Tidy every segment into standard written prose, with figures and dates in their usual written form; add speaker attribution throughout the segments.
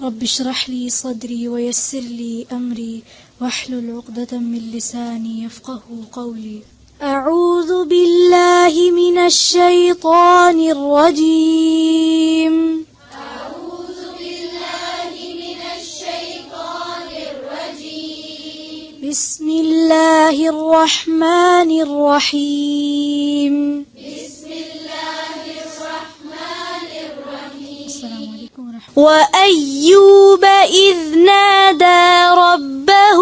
Speaker 1: رب اشرح لي صدري ويسر لي أمري واحلل عقدة من لساني يفقه قولي. أعوذ بالله من الشيطان الرجيم.
Speaker 2: أعوذ بالله من الشيطان الرجيم.
Speaker 1: بسم الله الرحمن الرحيم.
Speaker 2: بسم الله الرحمن الرحيم.
Speaker 1: السلام عليكم ورحمة الله. وأيوب إذ نادى ربه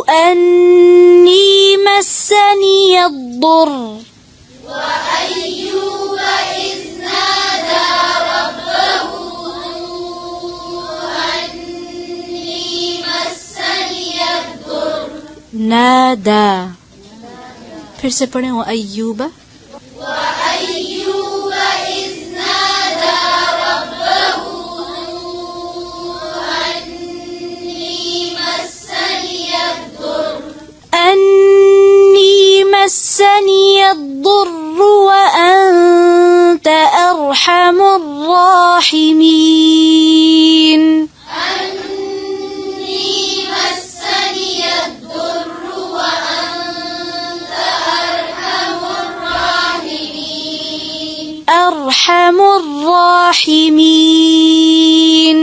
Speaker 1: أني مسني الضر.
Speaker 2: وأيوب إذ نادى ربه أني مسني الضر.
Speaker 1: نادى. फिर से पढ़ें وأيوب.
Speaker 2: وأيوب إذ نادى ربه أني مسني الضر.
Speaker 1: أني مسني الضر وأنت أرحم الراحمين.
Speaker 2: أني مسني الضر وأنت أرحم الراحمين.
Speaker 1: أرحم الراحمين.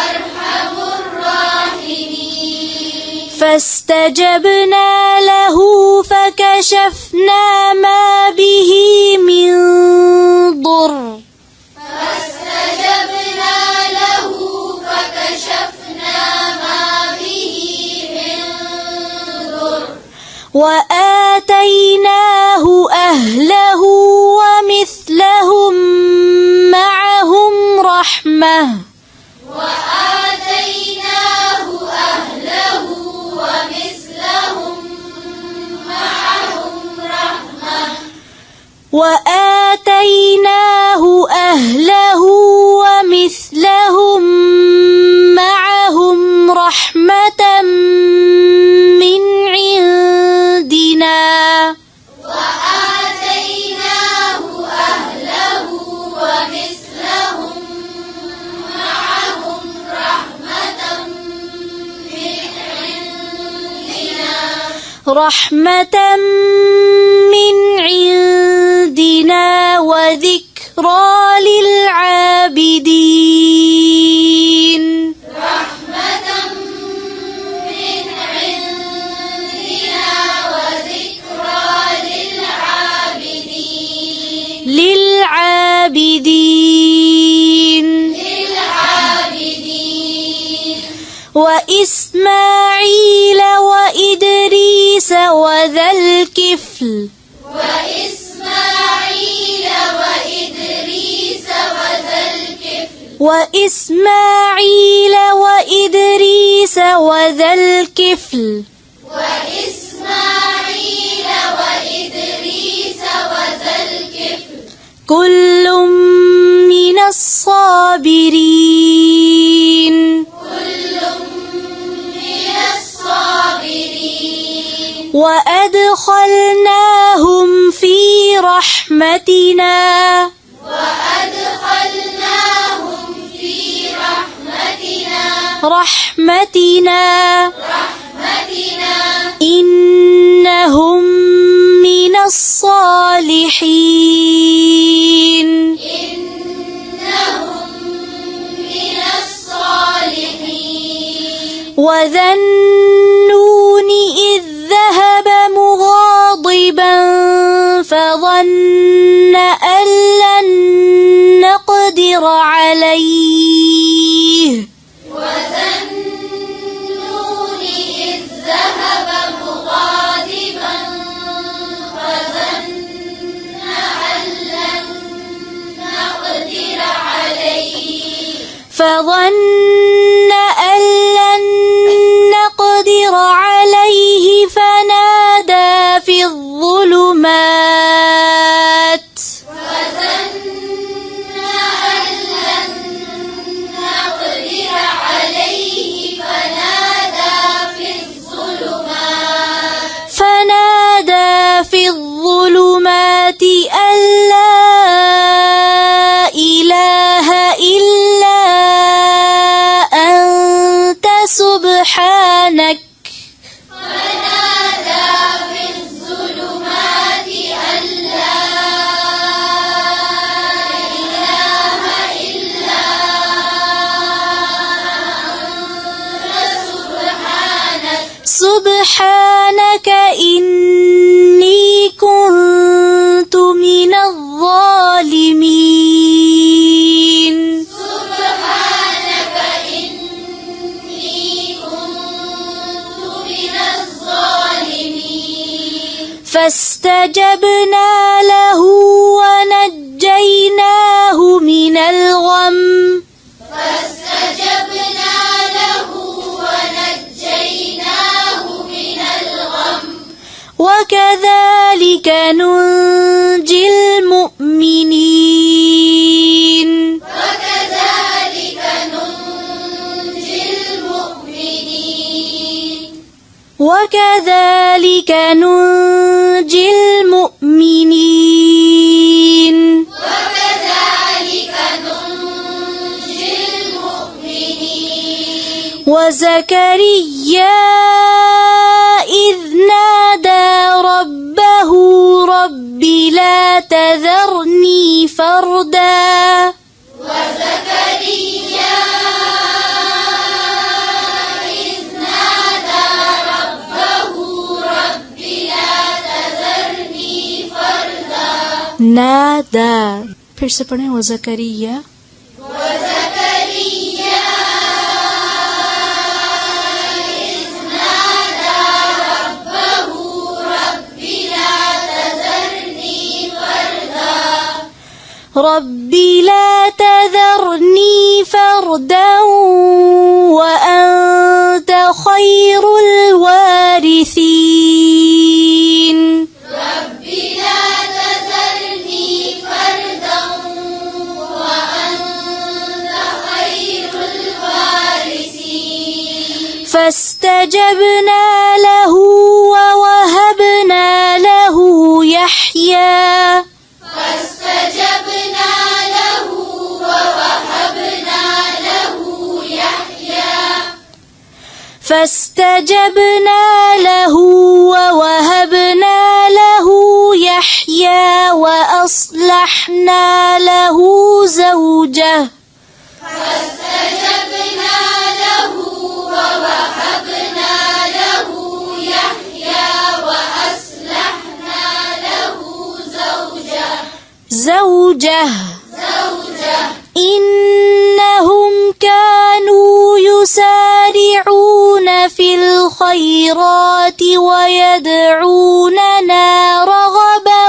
Speaker 2: أرحم الراحمين.
Speaker 1: فاستجبنا له فكشفنا ما به من ضر.
Speaker 2: فاستجبنا له فكشفنا ما به من ضر.
Speaker 1: وآتيناه أهله ومثلهم معهم رحمة.
Speaker 2: وآتيناه أهله ومثلهم معهم رحمة.
Speaker 1: وآتيناه أهله ومثلهم معهم رحمة من عندنا.
Speaker 2: وآتيناه أهله ومثلهم معهم رحمة من عندنا.
Speaker 1: رحمة من عندنا وذكرى للعابدين.
Speaker 2: رحمة من عندنا وذكرى للعابدين.
Speaker 1: للعابدين.
Speaker 2: للعابدين.
Speaker 1: وإسماعيل وإدريس وذا الكفل.
Speaker 2: وإسماعيل وإدريس وذا الكفل.
Speaker 1: وإسماعيل وإدريس وذا الكفل.
Speaker 2: وإسماعيل وإدريس وذا الكفل.
Speaker 1: كل من الصابرين.
Speaker 2: كل من الصابرين.
Speaker 1: وأدخلناهم في رحمتنا.
Speaker 2: وأدخلناهم في رحمتنا.
Speaker 1: رحمتنا.
Speaker 2: رحمتنا.
Speaker 1: إنهم من الصالحين.
Speaker 2: إنهم من الصالحين.
Speaker 1: وذا النون إذ ذهب مغاضبا فظن أن لن نقدر عليه.
Speaker 2: وذا النون إذ ذهب مغاضبا فظن أن لن نقدر عليه.
Speaker 1: فظن أن لن نقدر عليه فنادى في الظلمات.
Speaker 2: فظن أن لن نقدر عليه فنادى في الظلمات.
Speaker 1: فنادى في الظلمات أن لا إله إلا سبحانك
Speaker 2: فنادى في الظلمات أن لا إله إلا أنت
Speaker 1: سبحانك إني كنت من الظالمين
Speaker 2: سبحانك إني كنت من الظالمين
Speaker 1: فاستجبنا له ونجيناه من الغم
Speaker 2: فاستجبنا له ونجيناه من الغم
Speaker 1: وكذلك ننجي المؤمنين
Speaker 2: وكذلك ننجي المؤمنين
Speaker 1: وكذلك ننجي المؤمنين
Speaker 2: وكذلك ننجي المؤمنين
Speaker 1: وزكريا إذ نادى ربه رب لا تذرني فردا
Speaker 2: وزكريا إذ نادى ربه رب لا تذرني فردا
Speaker 1: نادى फिर से पढ़ें वज़करिया
Speaker 2: وزكريا إذ نادى ربه رب لا تذرني فردا
Speaker 1: رب لا تذرني فردا وأنت خير الوارثين
Speaker 2: رب لا تذرني فردا وأنت خير الوارثين
Speaker 1: فاستجبنا له ووهبنا له يحيى
Speaker 2: فاستجبنا له ووهبنا له يحيى
Speaker 1: فاستجبنا له ووهبنا له يحيى وأصلحنا له زوجه
Speaker 2: فاستجبنا له ووهبنا له يحيى وأصلحنا له زوجه
Speaker 1: إنهم كانوا يسارعون في الخيرات ويدعوننا رغبا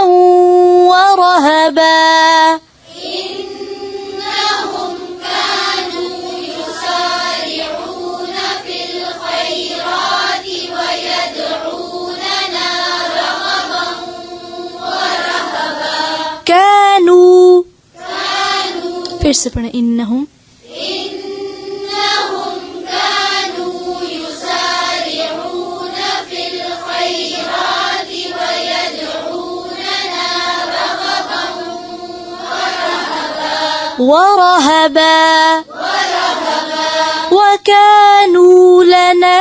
Speaker 1: ورهبا
Speaker 2: إنهم كانوا يسارعون في الخيرات ويدعوننا رغبا ورهبا
Speaker 1: كانوا फिर से पढ़ें إنهم
Speaker 2: إنهم كانوا يسارعون في الخيرات ويدعوننا رغبا
Speaker 1: ورهبا وكانوا لنا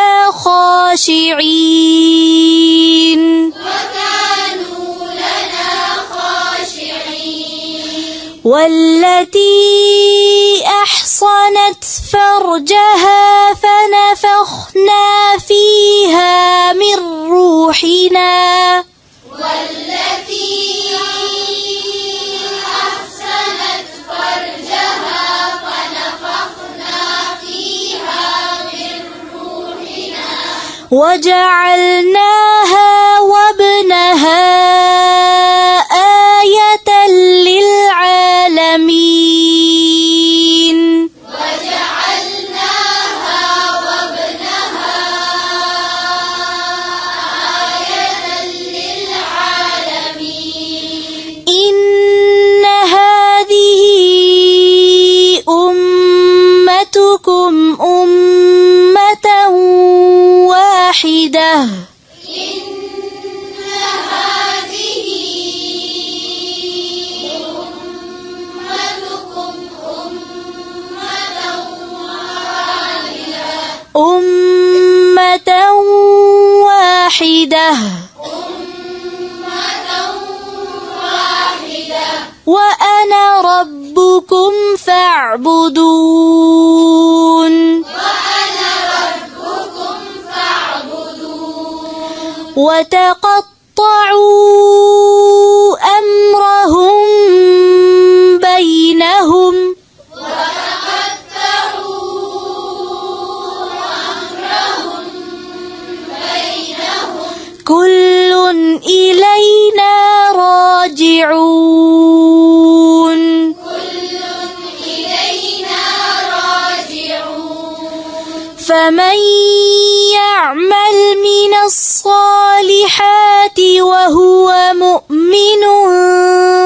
Speaker 1: خاشعين
Speaker 2: وكانوا لنا خاشعين
Speaker 1: والتي أحصنت فرجها فنفخنا فيها من روحنا
Speaker 2: والتي أحسنت فرجها فنفخنا فيها من روحنا
Speaker 1: وجعلناها وابنها آية للعالمين
Speaker 2: وجعلناها وابنها آية للعالمين
Speaker 1: إن هذه أمتكم أمة واحدة
Speaker 2: إن هذه
Speaker 1: وأنا ربكم فاعبدون
Speaker 2: وأنا ربكم فاعبدون
Speaker 1: وتقطعوا أمرهم بينهم كل إلينا راجعون فمن يعمل من الصالحات وهو مؤمن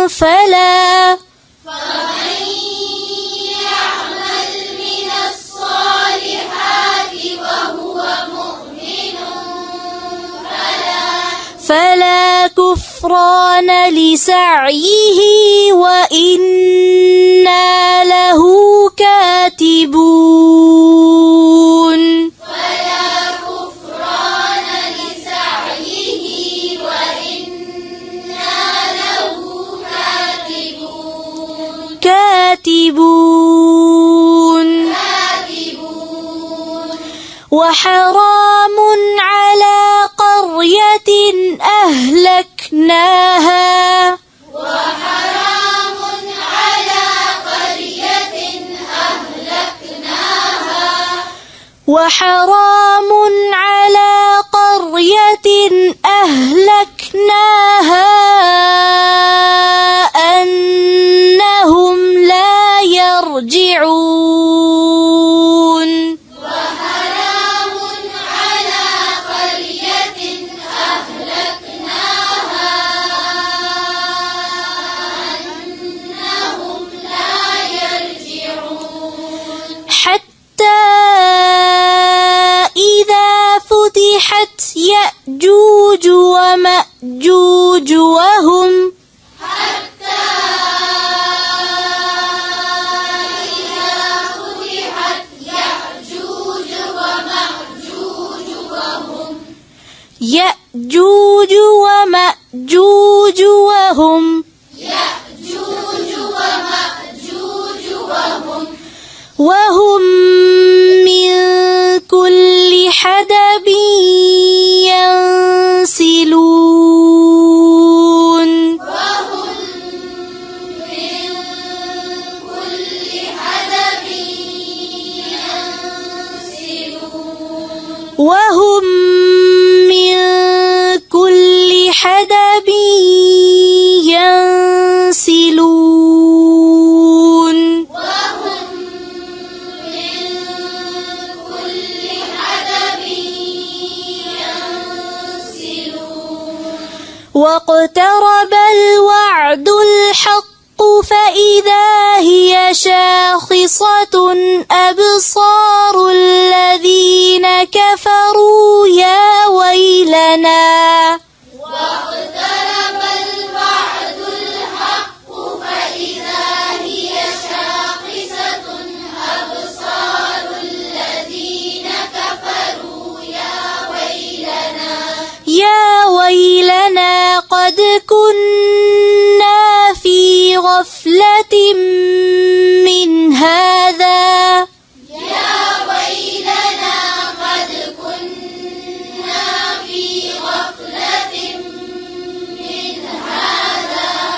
Speaker 1: فلا كفران لسعيه وإنا له كاتبون وحرام على قرية أهلكناها أنهم لا يرجعون حتى إذا فتحت يأجوج ومأجوج وهم يأجوج ومأجوج وهم من كل حدب ينسلون وهم من كل حدب ينسلون واقترب الوعد الحق فإذا هي شاخصة أبصار الذين كفروا يا ويلنا يا ويلنا قد كنا في غفلة من هذا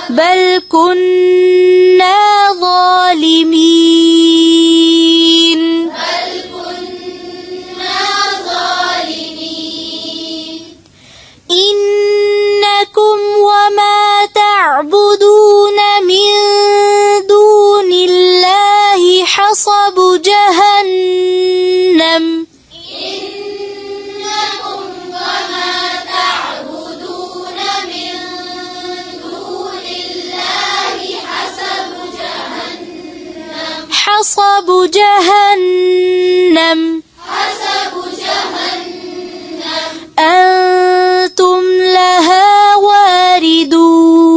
Speaker 1: بل كنا ظالمين إنكم وما تعبدون من دون الله حصب جهنم حصب جهنم أنتم لها واردون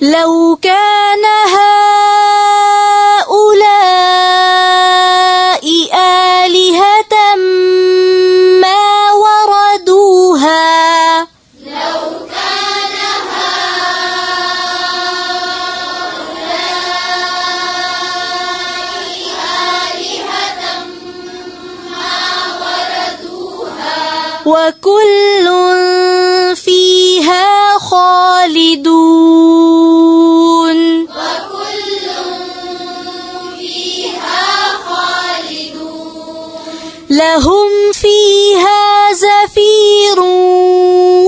Speaker 1: لو كان هؤلاء آلهة ما وردوا وكل فيها خالدون لهم فيها زفير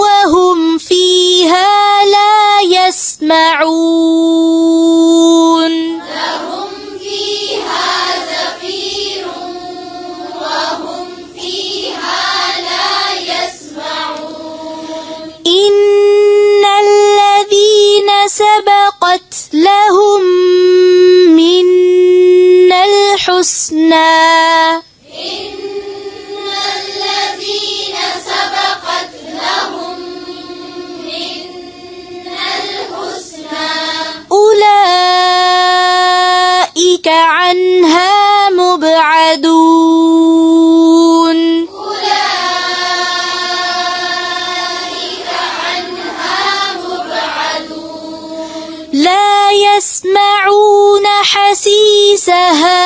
Speaker 1: وهم فيها لا يسمعون إن الذين سبقت لهم منا الحسنى أولئك عنها مبعدون لا يسمعون حسيسها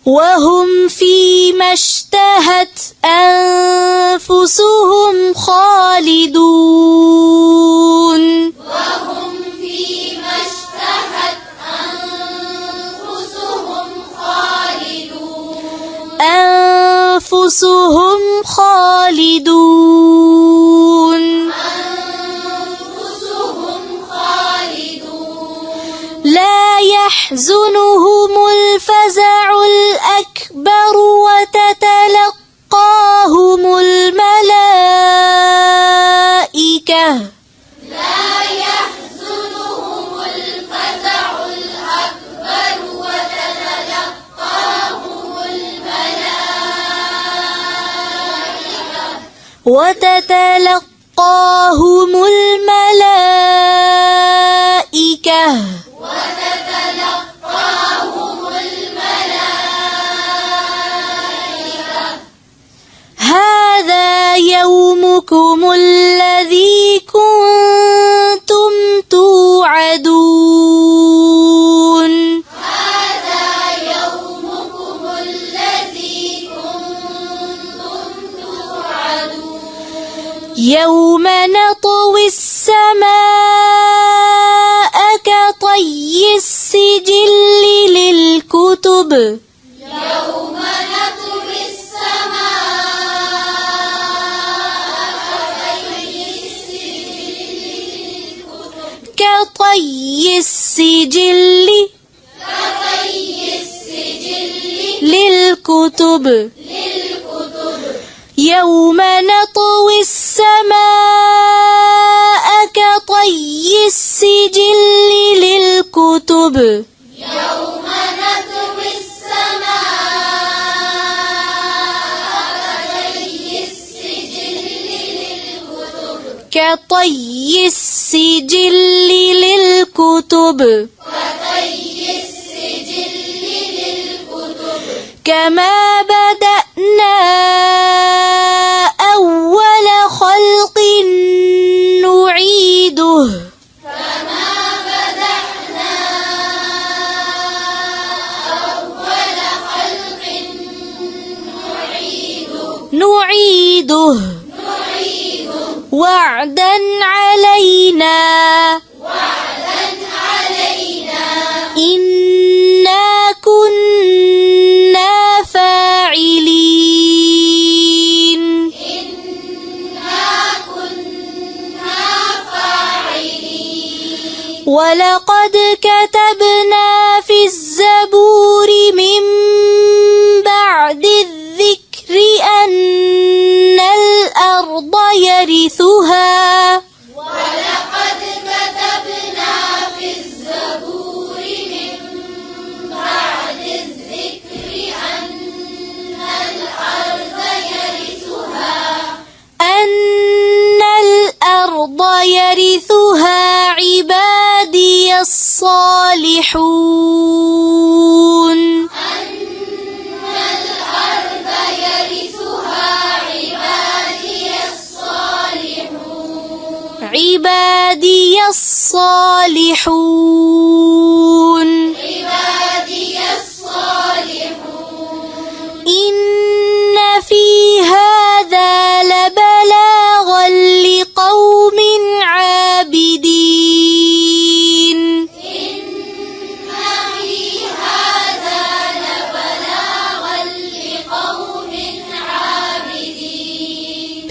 Speaker 1: وهم فيما اشتهت أنفسهم خالدون أنفسهم خالدون لا يحزنهم الفزع الأكبر وتتلقاهم الملائكة وتتلقاهم الملائكة هذا يومكم الذي كنتم توعدون يوم نطوي السماء كطي السجل للكتب كطي السجل للكتب يوم نطوي السماء كطي السجل للكتب كطي السجل للكتب كما بدأنا أول خلق نعيده وعدا علينا إنا كنا فاعلين ولقد كتبنا في الزبور من بعد الذكر أن الأرض يرثها يرثها عبادي الصالحون عبادي الصالحون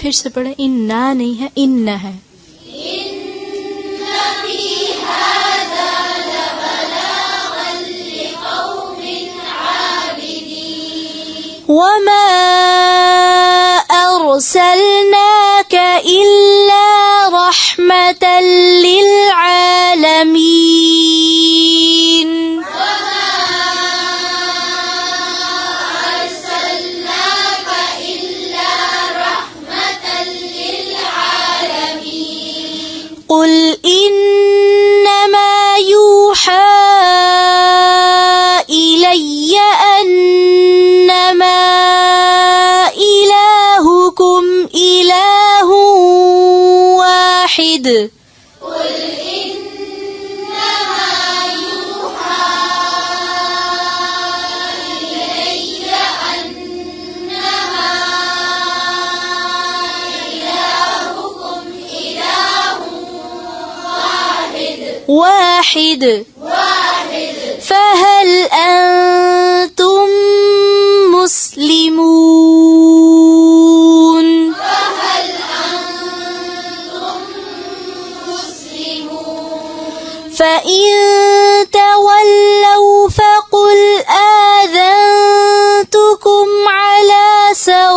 Speaker 1: फिर से पढ़े, इन्ना नहीं है, इन्ना है। वमा अर्सलनाका इल्ला रहमतल लिल आलमीन। قل إنما يوحى إلي أنما إلهكم إله واحد
Speaker 2: قل إنما يوحى إلي أنما إلهكم إله
Speaker 1: واحد فهل أنتم مسلمون؟ فإن تولوا فقل آذنتكم على سواء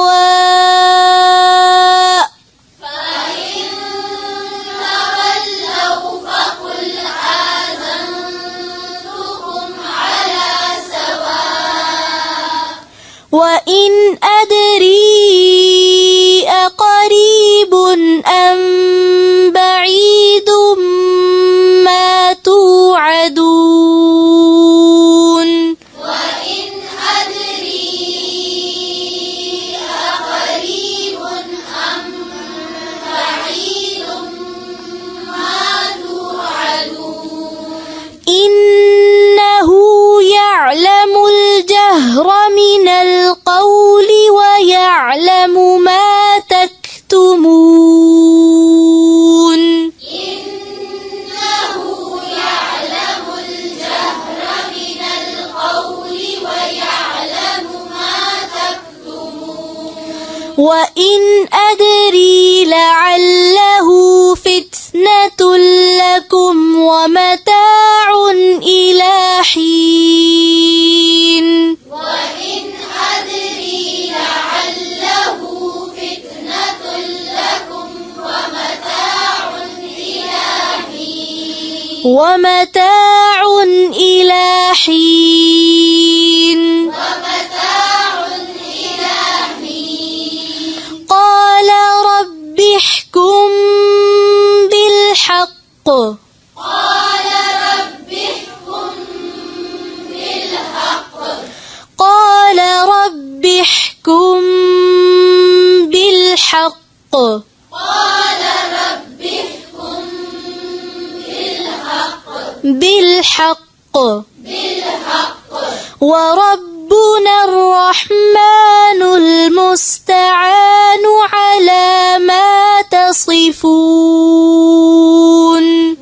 Speaker 1: وإن أدري أقريب أم بعيد ما توعدون
Speaker 2: وإن أدري أقريب أم بعيد ما توعدون
Speaker 1: إنه يعلم الجهر من القول ويعلم ما تكتمون
Speaker 2: إنه يعلم الجهر من القول ويعلم ما تكتمون
Speaker 1: وإن أدري لعله فتنة لكم ومتاع إلى حين
Speaker 2: وإن أدري لعله فتنة لكم ومتاع إلى حين قال رب احكم بالحق قال رب احكم بالحق وربنا الرحمن المستعان على ما تصفون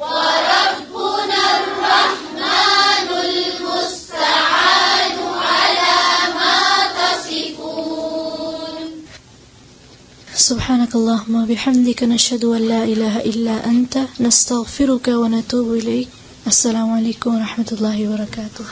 Speaker 2: وربنا الرحمن المستعان على ما تصفون
Speaker 1: سبحانك اللهم وبحمدك نشهد أن لا إله إلا أنت نستغفرك ونتوب إليك. السلام عليكم ورحمة الله وبركاته.